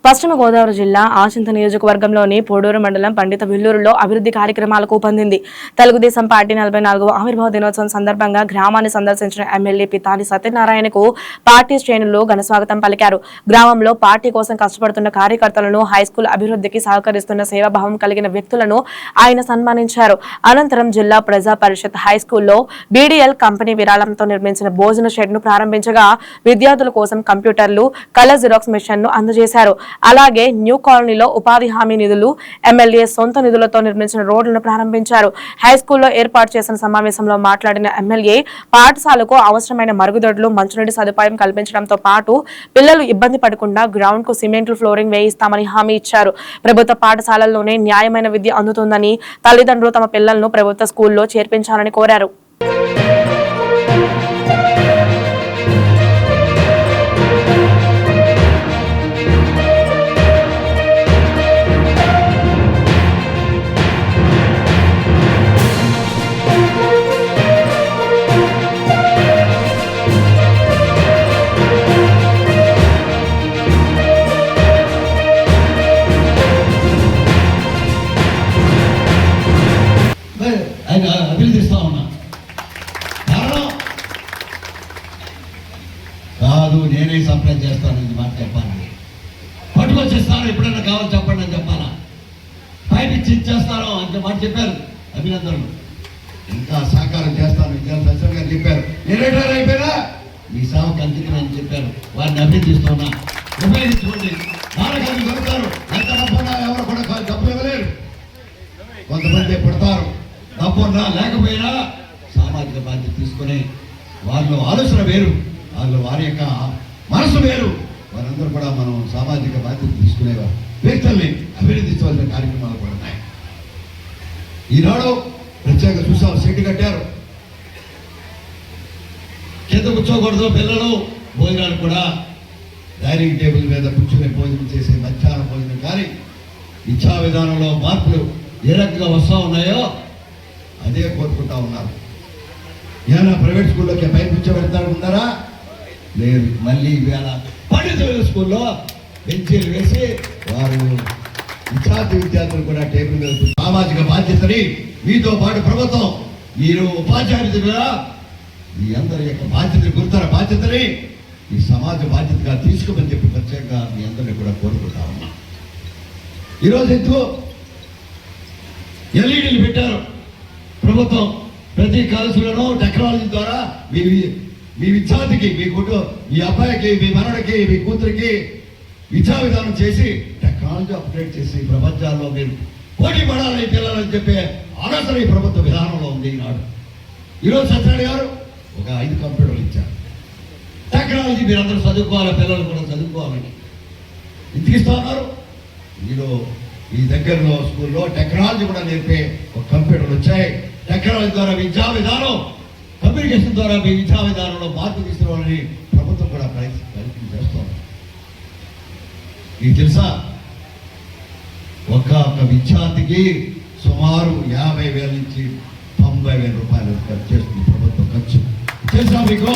పశ్చిమ గోదావరి జిల్లా ఆచింత నియోజకవర్గంలోని పోడూరు మండలం పండిత విల్లూరులో అభివృద్ధి కార్యక్రమాలకు ఊపందింది. తెలుగుదేశం పార్టీ 44వ ఆవిర్భావ దినోత్సవం సందర్భంగా గ్రామాన్ని సందర్శించిన ఎమ్మెల్యే పితాని సత్యనారాయణకు పార్టీ శ్రేణులు ఘనస్వాగతం పలికారు. గ్రామంలో పార్టీ కోసం కష్టపడుతున్న కార్యకర్తలను, హైస్కూల్ అభివృద్ధికి సహకరిస్తున్న సేవాభావం కలిగిన వ్యక్తులను ఆయన సన్మానించారు. అనంతరం జిల్లా ప్రజా పరిషత్ హైస్కూల్లో బీడీఎల్ కంపెనీ విరాళంతో నిర్మించిన భోజన షెడ్ ను ప్రారంభించగా విద్యార్థుల కోసం కంప్యూటర్లు, కలర్ జిరాక్స్ మిషన్ ను అందజేశారు. అలాగే న్యూ కాలనీలో ఉపాధి హామీ నిధులు, ఎమ్మెల్యే సొంత నిధులతో నిర్మించిన రోడ్లను ప్రారంభించారు. హైస్కూల్లో ఏర్పాటు చేసిన సమావేశంలో మాట్లాడిన ఎమ్మెల్యే పాఠశాలకు అవసరమైన మరుగుదొడ్లు, మంచినీటి సదుపాయం కల్పించడంతో పాటు పిల్లలు ఇబ్బంది పడకుండా గ్రౌండ్ కు సిమెంట్ ఫ్లోరింగ్ వేయిస్తామని హామీ ఇచ్చారు. ప్రభుత్వ పాఠశాలల్లోనే న్యాయమైన విద్య అందుతుందని, తల్లిదండ్రులు తమ పిల్లలను ప్రభుత్వ స్కూల్లో చేర్పించాలని కోరారు. అభినందిస్తా ఉన్నా. కారణం కాదు నేనే సప్లై చేస్తానని మాట చెప్పాలి. పట్టుకొచ్చేస్తాను, ఎప్పుడైనా కావాలి చెప్పండి అని చెప్పాలా. పైకి ఇచ్చేస్తాను అంటే మాట చెప్పారు. అభినందనలు. ఇంకా సహకారం చేస్తాను విద్యార్థి గారు చెప్పారు. నేను రిటైర్ అయిపోయినా మీ సేవకు అంకితం అని చెప్పారు. వారిని అభినందిస్తున్నా. ఉపయోగించుకోండి. నాన్నగారిని కొడతారు, ఎంత డబ్బున్నా ఎవరు కూడా డబ్బు ఇవ్వలేరు. కొంతమంది పడతారు, డబ్బున్నా లేకపోయినా సామాజిక బాధ్యత తీసుకుని వాళ్ళు ఆలోచన వేరు, వారి యొక్క మనసు వేరు. వారందరూ కూడా మనం సామాజిక బాధ్యత తీసుకునేవారు వ్యక్తుల్ని అభినందించవలసిన కార్యక్రమాలు కూడా ఉన్నాయి. ఈనాడు ప్రత్యేక చూసాం, సెట్ కట్టారు. కింద కూర్చోకూడదు పిల్లలు. భోజనాలు కూడా డైనింగ్ టేబుల్ మీద కూర్చుని భోజనం చేసే మధ్యాహ్న భోజనం కానీ విద్యా విధానంలో మార్పులు ఏ రకంగా వస్తూ ఉన్నాయో అదే కోరుకుంటా ఉన్నారు. ఏమైనా ప్రైవేట్ స్కూల్లోకి పైన కూర్చోబెడతారు ఉన్నారా? లేదు. మళ్ళీ ఈవేళ పండిత స్కూల్లో బెంచీలు వేసి వారు విద్యార్థులు కూడా టేబుల్ మీద సామాజిక బాధ్యతని మీతో పాటు ప్రభుత్వం, మీరు ఉపాధ్యాయులుగా మీ అందరి యొక్క బాధ్యతని గుర్తర బాధ్యతని ఈ సమాజ బాధ్యతగా తీసుకోమని చెప్పి ప్రత్యేకంగా మీ అందరినీ కూడా కోరుకుంటా ఉన్నా. ఈరోజు ఎందుకు ఎల్ఈడీలు పెట్టారు ప్రభుత్వం. ప్రతి కాలేజీలోనూ టెక్నాలజీ ద్వారా మీ విద్యార్థికి, మీ అబ్బాయికి, మీ మనవడికి, మీ కూతురికి విద్యా విధానం చేసి టెక్నాలజీ అప్డేట్ చేసి ప్రపంచాల్లో మీరు పోటీ పడాలని పిల్లలని చెప్పే ఆలోచన ఈ ప్రభుత్వ విధానంలో ఉంది. ఈరోజు సత్యనారాయణ గారు ఒక 5 కంప్యూటర్లు ఇచ్చారు. టెక్నాలజీ మీరందరూ చదువుకోవాలి, పిల్లలు కూడా చదువుకోవాలని ఇంటికి ఇస్తా ఉన్నారు. మీరు ఈ దగ్గరలో స్కూల్లో టెక్నాలజీ కూడా నేర్పే ఒక కంప్యూటర్లు వచ్చాయి. టెక్నాలజీ ద్వారా విద్యా విధానం, కమ్యూనికేషన్ ద్వారా మీ విద్యా విధానంలో మార్పు తీసుకురావాలని ప్రభుత్వం కూడా ప్రయత్నం చేస్తోంది. మీకు తెలుసా, ఒక విద్యార్థికి సుమారు 50,000 నుంచి 90,000 రూపాయలు ఖర్చు చేస్తుంది ప్రభుత్వం. ఖర్చు తెలుసా మీకు?